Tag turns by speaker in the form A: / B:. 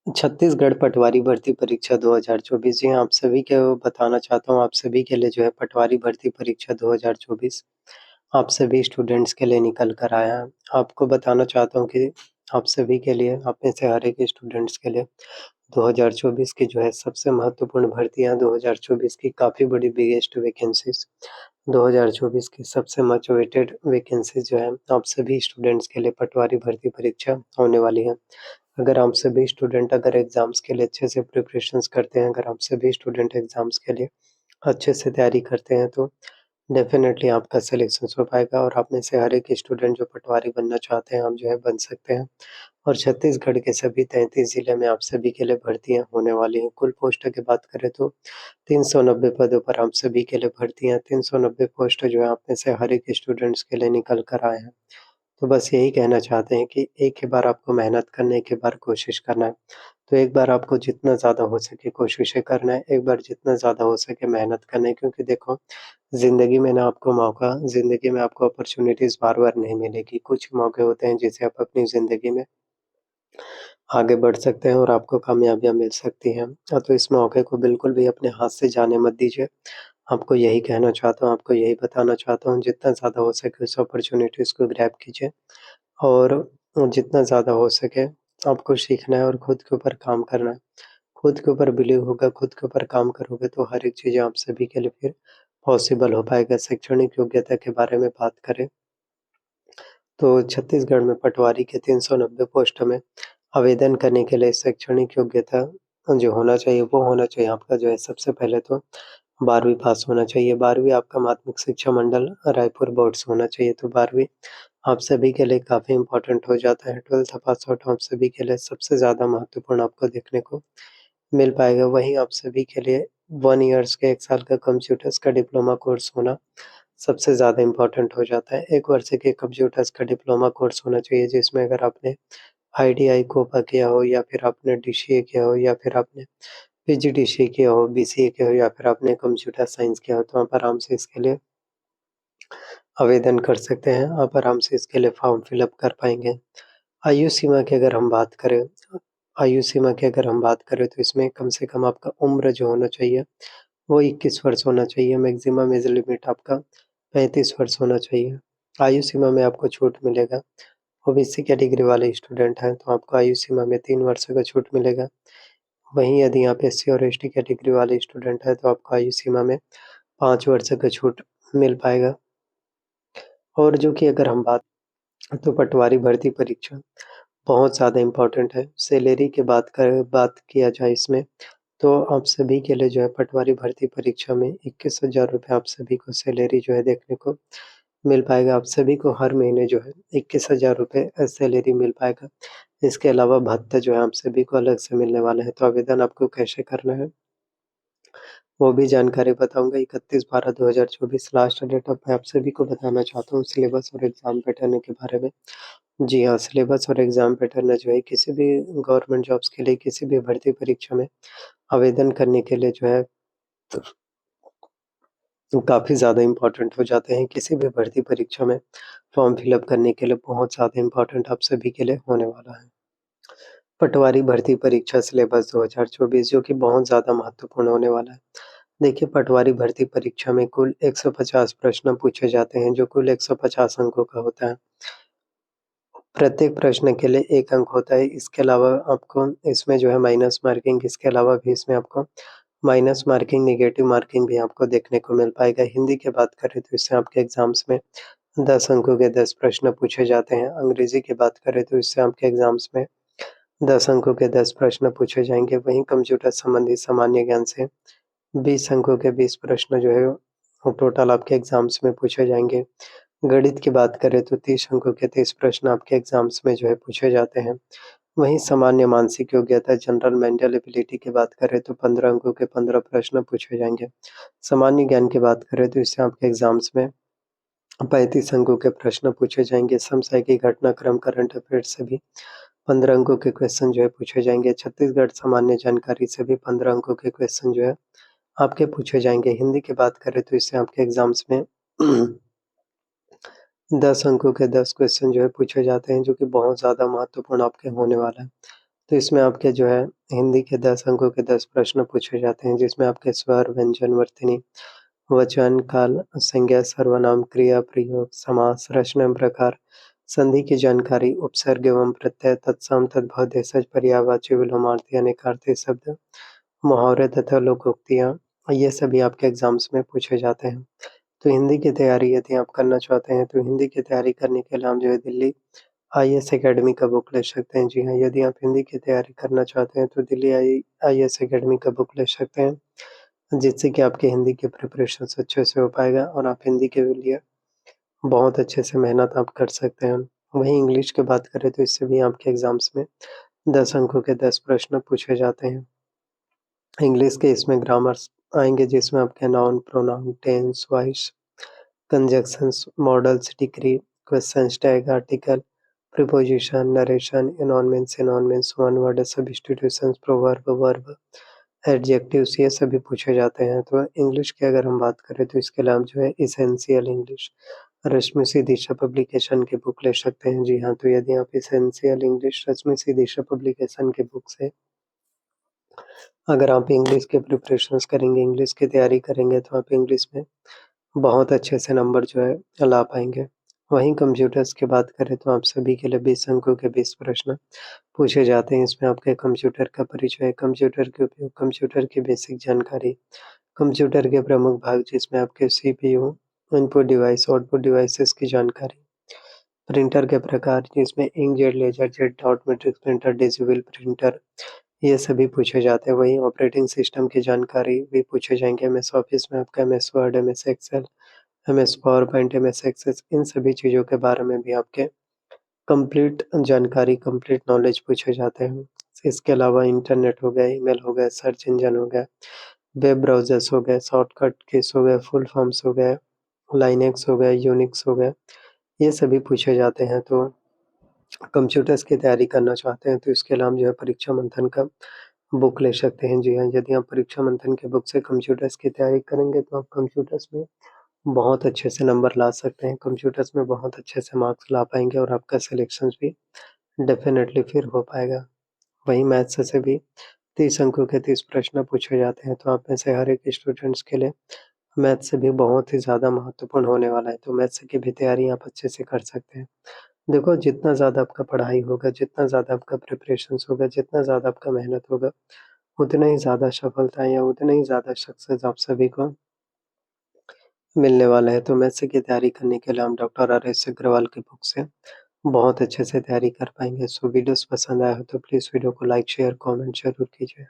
A: छत्तीसगढ़ पटवारी भर्ती परीक्षा 2024 जी हाँ, आप सभी को बताना चाहता हूँ, आप सभी के लिए जो है पटवारी भर्ती परीक्षा 2024 आप सभी स्टूडेंट्स के लिए निकल कर आया है। आपको बताना चाहता हूँ कि आप सभी के लिए, आप में से हर एक स्टूडेंट्स के लिए 2024 की जो है सबसे महत्वपूर्ण भर्तियाँ 2024 की काफ़ी बड़ी बिगेस्ट वैकेंसीज़ 2024 की सबसे मच अवेटेड वैकेंसीज़ जो है आप सभी स्टूडेंट्स के लिए पटवारी भर्ती परीक्षा होने वाली है। अगर हम सभी स्टूडेंट अगर एग्ज़ाम्स के लिए अच्छे से प्रिपरेशंस करते हैं, अगर हम सभी स्टूडेंट एग्ज़ाम्स के लिए अच्छे से तैयारी करते हैं तो डेफ़िनेटली आपका सिलेक्शंस हो पाएगा और आप में से हर एक स्टूडेंट जो पटवारी बनना चाहते हैं, आप जो है बन सकते हैं। और छत्तीसगढ़ के सभी 33 ज़िले में आप सभी के लिए भर्तियाँ होने वाली हैं। कुल पोस्टों की बात करें तो 390 पदों पर आप सभी के लिए भर्तियाँ 390 पोस्ट जो है आप में से हर एक स्टूडेंट्स के लिए निकल कर आए हैं। तो बस यही कहना चाहते हैं कि एक ही बार आपको मेहनत करना है, एक ही बार कोशिश करना है। तो एक बार आपको जितना ज़्यादा हो सके कोशिशें करना है, एक बार जितना ज़्यादा हो सके मेहनत करना है क्योंकि देखो ज़िंदगी में ना आपको मौका ज़िंदगी में आपको अपॉर्च्युनिटीज़ बार-बार नहीं मिलेगी। कुछ मौके होते हैं जिसे आप अपनी ज़िंदगी में आगे बढ़ सकते हैं और आपको कामयाबियाँ मिल सकती हैं। तो इस मौके को बिल्कुल भी अपने हाथ से जाने मत दीजिए। आपको यही कहना चाहता हूँ, आपको यही बताना चाहता हूँ, जितना ज़्यादा हो सके उस अपॉर्च्युनिटीज़ को ग्रैब कीजिए और जितना ज़्यादा हो सके आपको सीखना है और खुद के ऊपर काम करना है। खुद के ऊपर बिलीव होगा, खुद के ऊपर काम करोगे तो हर एक चीज़ें आप सभी के लिए फिर पॉसिबल हो पाएगा। शैक्षणिक योग्यता के बारे में बात करें तो छत्तीसगढ़ में पटवारी के 390 पोस्ट में आवेदन करने के लिए शैक्षणिक योग्यता जो होना चाहिए वो होना चाहिए आपका जो है सबसे पहले तो 12वीं पास होना चाहिए। 12वीं आपका माध्यमिक शिक्षा मंडल रायपुर बोर्ड से होना चाहिए। तो 12वीं आप सभी के लिए काफ़ी इम्पोर्टेंट हो जाता है। 12th पास आउट आप सभी के लिए सबसे ज़्यादा महत्वपूर्ण आपको देखने को मिल पाएगा। वहीं आप सभी के लिए 1 ईयर्स के 1 साल का कंप्यूटर्स का डिप्लोमा कोर्स होना सबसे ज़्यादा इम्पोर्टेंट हो जाता है। 1 वर्ष के कंप्यूटर्स का डिप्लोमा कोर्स होना चाहिए जिसमें अगर आपने आईटीआई कोपा किया हो या फिर आपने डीसीए किया हो या फिर आपने पीजीडीसीए किया हो, बीसीए किया हो या फिर आपने कंप्यूटर साइंस किया हो तो आप आराम से इसके लिए आवेदन कर सकते हैं। आप आराम से इसके लिए फॉर्म फिल अप कर पाएँगे। आयु सीमा की अगर हम बात करें तो इसमें कम से कम आपका उम्र जो होना चाहिए वो 21 वर्ष होना चाहिए। मैक्सिमम एज लिमिट आपका 35 वर्ष होना चाहिए। आयु सीमा में आपको छूट मिलेगा। ओबीसी कैटेगरी वाले स्टूडेंट हैं तो आपको आयु सीमा में 3 वर्ष का छूट मिलेगा। वहीं यदि आप एससी और एसटी कैटेगरी वाले स्टूडेंट हैं तो आपको आयु सीमा में 5 वर्ष का छूट मिल पाएगा। और जो कि अगर हम तो पटवारी भर्ती परीक्षा बहुत ज़्यादा इम्पोर्टेंट है। सैलरी की बात किया जाए इसमें तो आप सभी के लिए जो है पटवारी भर्ती परीक्षा में 21,000 रुपए आप सभी को सैलरी जो है देखने को मिल पाएगा। आप सभी को हर महीने जो है 21,000 रुपए सैलरी मिल पाएगा। इसके अलावा भत्ता जो है आप सभी को अलग से मिलने वाला है। तो आवेदन आपको कैसे करना है वो भी जानकारी बताऊँगा। 31/12/2024 लास्ट डेट अब मैं आप सभी को बताना चाहता हूँ सिलेबस और एग्ज़ाम पैटर्न के बारे में। जी हाँ, सिलेबस और एग्ज़ाम पैटर्न जो है किसी भी गवर्नमेंट जॉब्स के लिए किसी भी भर्ती परीक्षा में आवेदन करने के लिए जो है काफ़ी ज़्यादा इम्पोर्टेंट हो जाते हैं। किसी भी भर्ती परीक्षा में फॉर्म फिल अप करने के लिए बहुत ज़्यादा इम्पोर्टेंट आप सभी के लिए होने वाला है। पटवारी भर्ती परीक्षा सिलेबस 2024 जो कि बहुत ज़्यादा महत्वपूर्ण होने वाला है। देखिए पटवारी भर्ती परीक्षा में कुल 150 प्रश्न पूछे जाते हैं जो कुल 150 अंकों का होता है। प्रत्येक प्रश्न के लिए 1 अंक होता है। इसके अलावा आपको इसमें जो है माइनस मार्किंग इसके अलावा भी इसमें आपको माइनस मार्किंग, नेगेटिव मार्किंग भी आपको देखने को मिल पाएगा। हिंदी की बात करें तो इससे आपके एग्ज़ाम्स में 10 अंकों के 10 प्रश्न पूछे जाते हैं। अंग्रेजी की बात करें तो इससे आपके एग्ज़ाम्स में 10 अंकों के 10 प्रश्न पूछे जाएँगे। वहीं कंप्यूटर संबंधी सामान्य ज्ञान से 20 अंकों के 20 प्रश्न जो है वो टोटल आपके एग्ज़ाम्स में पूछे जाएँगे। गणित की बात करें तो 30 अंकों के 30 प्रश्न आपके एग्ज़ाम्स में जो है पूछे जाते हैं। वहीं सामान्य मानसिक योग्यता जनरल मेंटल एबिलिटी की बात करें तो 15 अंकों के 15 प्रश्न पूछे जाएँगे। सामान्य ज्ञान की बात करें तो इससे आपके एग्ज़ाम्स में 35 अंकों के प्रश्न पूछे जाएँगे। समसामयिक घटनाक्रम करंट अफेयर्स से भी 15 अंकों के क्वेश्चन जो है पूछे जाएँगे। छत्तीसगढ़ सामान्य जानकारी से भी 15 अंकों के क्वेश्चन जो है आपके पूछे जाएँगे। हिंदी की बात करें तो इससे आपके एग्ज़ाम्स में 10 अंकों के 10 क्वेश्चन जो है पूछे जाते हैं जो कि बहुत ज़्यादा महत्वपूर्ण आपके होने वाला है। तो इसमें आपके जो है हिंदी के 10 अंकों के 10 प्रश्न पूछे जाते हैं, जिसमें आपके स्वर, व्यंजन, वर्तनी, वचन, काल, संज्ञा, सर्वनाम, क्रिया, प्रयोग, समास, रचना प्रकार, संधि की जानकारी, उपसर्ग एवं प्रत्यय, तत्सम, तद्भव, देशज, पर्यायवाची, विलोमार्थी, अनेकार्थी शब्द, मुहावरे तथा लोकोक्तियाँ, ये सभी आपके एग्ज़ाम्स में पूछे जाते हैं। तो हिंदी की तैयारी यदि आप करना चाहते हैं, तो हिंदी की तैयारी करने के लिए आप जो है दिल्ली आईएएस अकेडमी का बुक ले सकते हैं। जी हाँ, यदि आप हिंदी की तैयारी करना चाहते हैं, तो दिल्ली आईएएस अकेडमी का बुक ले सकते हैं, जिससे कि आपकी हिंदी की प्रिपरेशंस अच्छे से हो पाएगा और आप हिंदी के लिए बहुत अच्छे से मेहनत आप कर सकते हैं। वहीं इंग्लिश की बात करें तो इससे भी आपके एग्ज़ाम्स में 10 अंकों के 10 प्रश्न पूछे जाते हैं। इंग्लिश के इसमें ग्रामर्स आएँगे, जिसमें आपके noun, pronoun, tense, voice, conjunctions, modals, degree, questions, tag, article, preposition, narration, anonymous, one word substitutions, proverb, verb, adjectives, ये सभी पूछे जाते हैं। तो इंग्लिश की अगर हम बात करें तो इसके लिए आप जो है एसेंशियल इंग्लिश रश्मि सिद्धीशा पब्लिकेशन की बुक ले सकते हैं। जी हाँ, तो यदि आप एसेंशियल इंग्लिश रश्मि सिद्धीशा पब्लिकेशन की बुक से अगर आप इंग्लिश के प्रिपरेशंस करेंगे, इंग्लिश की तैयारी करेंगे, तो आप इंग्लिश में बहुत अच्छे से नंबर जो है ला पाएँगे। वहीं कंप्यूटर्स की बात करें तो आप सभी के लिए 20 अंकों के 20 प्रश्न पूछे जाते हैं। इसमें आपके कंप्यूटर का परिचय, कंप्यूटर के उपयोग, कंप्यूटर की बेसिक जानकारी, कंप्यूटर के प्रमुख भाग जिसमें आपके CPU, input device, output devices की जानकारी, प्रिंटर के प्रकार जिसमें inkjet, LaserJet, dot matrix printer, डिजिबल printer, ये सभी पूछे जाते हैं। वहीं ऑपरेटिंग सिस्टम की जानकारी भी पूछे जाएँगे। एमएस ऑफिस में आपका MS Word, MS Excel, MS PowerPoint, MS Access, इन सभी चीज़ों के बारे में भी आपके कंप्लीट जानकारी, कंप्लीट नॉलेज पूछे जाते हैं। इसके अलावा इंटरनेट हो गया, ईमेल हो गया, सर्च इंजन हो गया, वेब ब्राउज़र्स हो गए, शॉर्टकट कीज़ हो गए, फुल फॉर्म्स हो गए, लाइनेक्स हो गया, यूनिक्स हो गया, ये सभी पूछे जाते हैं। तो कंप्यूटर्स की तैयारी करना चाहते हैं, तो इसके लिए हम जो है परीक्षा मंथन का बुक ले सकते हैं। जी हाँ, यदि आप परीक्षा मंथन के बुक से कंप्यूटर्स की तैयारी करेंगे, तो आप कंप्यूटर्स में बहुत अच्छे से नंबर ला सकते हैं, कंप्यूटर्स में बहुत अच्छे से मार्क्स ला पाएँगे और आपका सिलेक्शंस भी डेफ़िनेटली फिर हो पाएगा। वहीं मैथ्स से भी 30 अंकों के 30 प्रश्न पूछे जाते हैं, तो आप में से हर एक स्टूडेंट्स के लिए मैथ्स से भी बहुत ही ज़्यादा महत्वपूर्ण होने वाला है, तो मैथ्स की भी तैयारी आप अच्छे से कर सकते हैं। देखो, जितना ज़्यादा आपका पढ़ाई होगा, जितना ज़्यादा आपका प्रिपरेशंस होगा, जितना ज़्यादा आपका मेहनत होगा, उतना ही ज़्यादा सफलता या उतना ही ज़्यादा सक्सेस आप सभी को मिलने वाला है। तो मैथ्स की तैयारी करने के लिए हम डॉक्टर आर.एस. अग्रवाल की बुक से बहुत अच्छे से तैयारी कर पाएँगे। सो वीडियोज़ पसंद आया हो तो प्लीज़ वीडियो को लाइक, शेयर, कमेंट ज़रूर कीजिए।